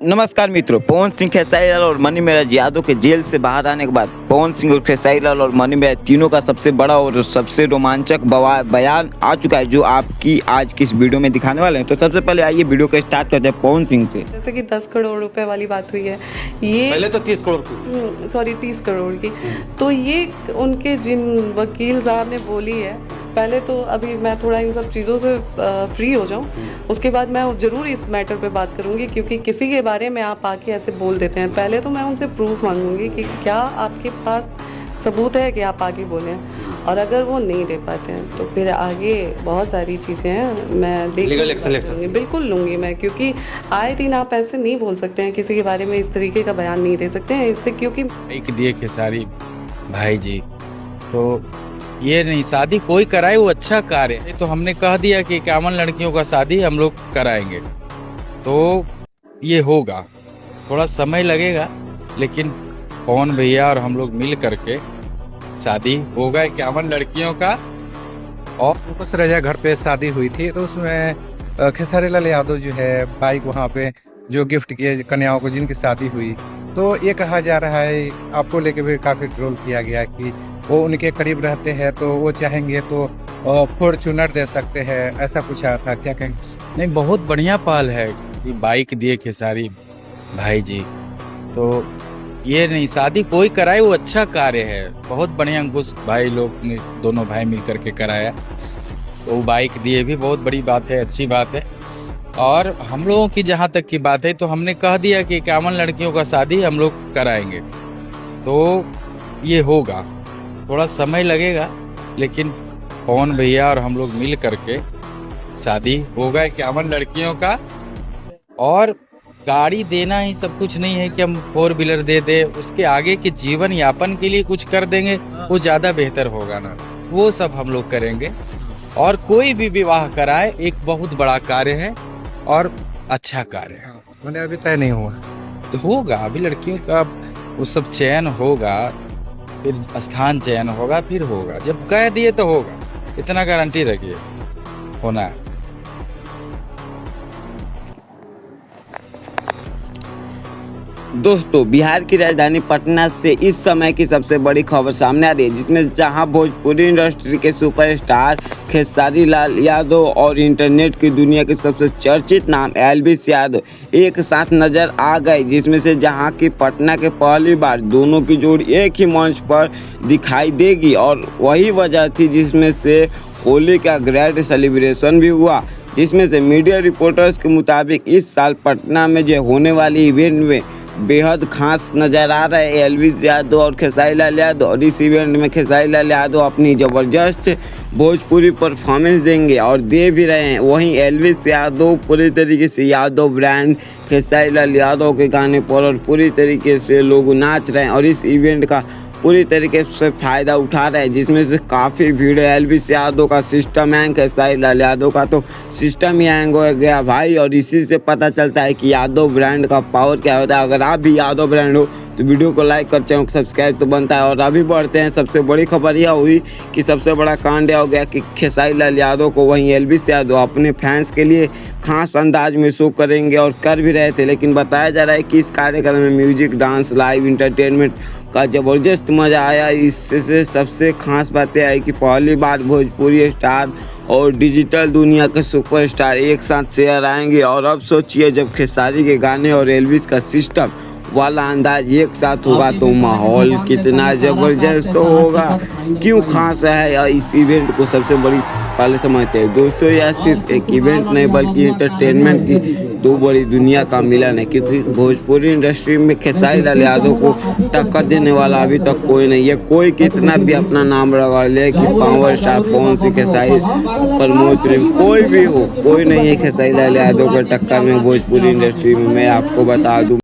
नमस्कार मित्रों, पवन सिंह, खेसारी लाल और मनी मेराज यादव के जेल से बाहर आने के बाद पवन सिंह और खेसारी लाल और मनी मेराज तीनों का सबसे बड़ा और सबसे रोमांचक बयान आ चुका है, जो आपकी आज की इस वीडियो में दिखाने वाले हैं। तो सबसे पहले आइए वीडियो को स्टार्ट करते हैं पवन सिंह से। जैसे कि 10 करोड़ रुपए वाली बात हुई है, ये पहले तो 30 करोड़ की, सॉरी 30 करोड़ की, तो ये उनके जिन वकील साहब ने बोली है। पहले तो अभी मैं थोड़ा इन सब चीज़ों से फ्री हो जाऊं, उसके बाद मैं ज़रूर इस मैटर पे बात करूंगी, क्योंकि किसी के बारे में आप आके ऐसे बोल देते हैं। पहले तो मैं उनसे प्रूफ मांगूंगी कि क्या आपके पास सबूत है कि आप आगे बोलें, और अगर वो नहीं दे पाते हैं तो फिर आगे बहुत सारी चीज़ें हैं, मैं लीगल एक्शन लूँगी, बिल्कुल लूँगी मैं, क्योंकि आए दिन आप ऐसे नहीं बोल सकते हैं, किसी के बारे में इस तरीके का बयान नहीं दे सकते हैं इससे, क्योंकि एक दिए खेसारी भाई जी, तो ये नहीं शादी कोई कराए वो अच्छा कार्य है। तो हमने कह दिया कि 51 लड़कियों का शादी हम लोग कराएंगे, तो ये होगा, थोड़ा समय लगेगा, लेकिन पवन भैया और हम लोग मिल करके शादी होगा 51 लड़कियों का। और कुछ रजा घर पे शादी हुई थी, तो उसमें खेसारी लाल यादव जो है बाइक वहाँ पे जो गिफ्ट किए कन्याओं को जिनकी शादी हुई, तो ये कहा जा रहा है, आपको लेके भी काफ़ी ट्रोल किया गया कि वो उनके करीब रहते हैं तो वो चाहेंगे तो फॉर्च्यूनर दे सकते हैं, ऐसा कुछ आया था, क्या कहेंगे? नहीं, बहुत बढ़िया पहल है कि बाइक दिए खेसारी भाई जी, तो ये नहीं शादी कोई कराए वो अच्छा कार्य है। बहुत बढ़िया अंकुश भाई लोग ने दोनों भाई मिल करके कराया, तो बाइक दिए भी बहुत बड़ी बात है, अच्छी बात है। और हम लोगों की जहाँ तक की बात है, तो हमने कह दिया कि 51 लड़कियों का शादी हम लोग कराएंगे, तो ये होगा, थोड़ा समय लगेगा, लेकिन पवन भैया और हम लोग मिल करके शादी होगा 51 लड़कियों का। और गाड़ी देना ही सब कुछ नहीं है कि हम 4 व्हीलर दे दे, उसके आगे के जीवन यापन के लिए कुछ कर देंगे, वो ज़्यादा बेहतर होगा ना, वो सब हम लोग करेंगे। और कोई भी विवाह कराए एक बहुत बड़ा कार्य है और अच्छा कार्य है। मैंने अभी तय नहीं हुआ, तो होगा, अभी लड़कियों का वो सब चयन होगा, फिर स्थान चयन होगा, फिर होगा, जब कह दिए तो होगा, इतना गारंटी रखिए, होना है। दोस्तों, बिहार की राजधानी पटना से इस समय की सबसे बड़ी खबर सामने आ रही है, जिसमें जहां भोजपुरी इंडस्ट्री के सुपरस्टार खेसारी लाल यादव और इंटरनेट की दुनिया के सबसे चर्चित नाम एल्विस यादव एक साथ नजर आ गए, जिसमें से जहां की पटना के पहली बार दोनों की जोड़ी एक ही मंच पर दिखाई देगी, और वही वजह थी जिसमें से होली का ग्रैंड सेलिब्रेशन भी हुआ, जिसमें से मीडिया रिपोर्टर्स के मुताबिक इस साल पटना में जो होने वाली इवेंट में बेहद खास नज़र आ रहे हैं एल्विस यादव और खेसारी लाल यादव। और इस इवेंट में खेसारी लाल यादव अपनी ज़बरदस्त भोजपुरी परफॉर्मेंस देंगे और दे भी रहे हैं। वहीं एल्विस यादव पूरी तरीके से यादव ब्रांड खेसारी लाल यादव के गाने पर और पूरी तरीके से लोग नाच रहे हैं और इस इवेंट का पूरी तरीके से फ़ायदा उठा रहे हैं, जिसमें से काफ़ी भीड़ है। एल्विस यादव का सिस्टम हैंग, खेसारी लाल यादव का तो सिस्टम ही हैंग हो गया भाई। और इसी से पता चलता है कि यादव ब्रांड का पावर क्या होता है। अगर आप भी यादव ब्रांड हो तो वीडियो को लाइक कर, चैनल को सब्सक्राइब तो बनता है। और अभी बढ़ते हैं, सबसे बड़ी खबर यह हुई कि सबसे बड़ा कांड यह हो गया कि खेसारी लाल यादव को वहीं एल्विस यादव अपने फैंस के लिए खास अंदाज में शो करेंगे और कर भी रहे थे, लेकिन बताया जा रहा है कि इस कार्यक्रम में म्यूजिक, डांस, लाइव इंटरटेनमेंट का ज़बरदस्त मज़ा आया। इससे सबसे खास बात यह है कि पहली बार भोजपुरी स्टार और डिजिटल दुनिया के सुपरस्टार एक साथ शेयर आएंगे। और अब सोचिए, जब खेसारी के गाने और एल्विस का सिस्टम वाला अंदाज एक साथ होगा तो माहौल कितना ज़बरदस्त होगा। क्यों खास है इस इवेंट को सबसे बड़ी पहले समझते हैं दोस्तों, यह सिर्फ एक इवेंट नहीं बल्कि इंटरटेनमेंट की दो बड़ी दुनिया का मिलन है, क्योंकि भोजपुरी इंडस्ट्री में खेसारी लाल यादव को टक्कर देने वाला अभी तक कोई नहीं है। कोई कितना भी अपना नाम रगड़ ले कि पावर स्टार पवन सिंह, खेसारी, प्रमोद प्रेम, कोई भी हो, कोई नहीं है खेसारी लाल यादव के टक्कर में भोजपुरी इंडस्ट्री में। मैं आपको बता दूं।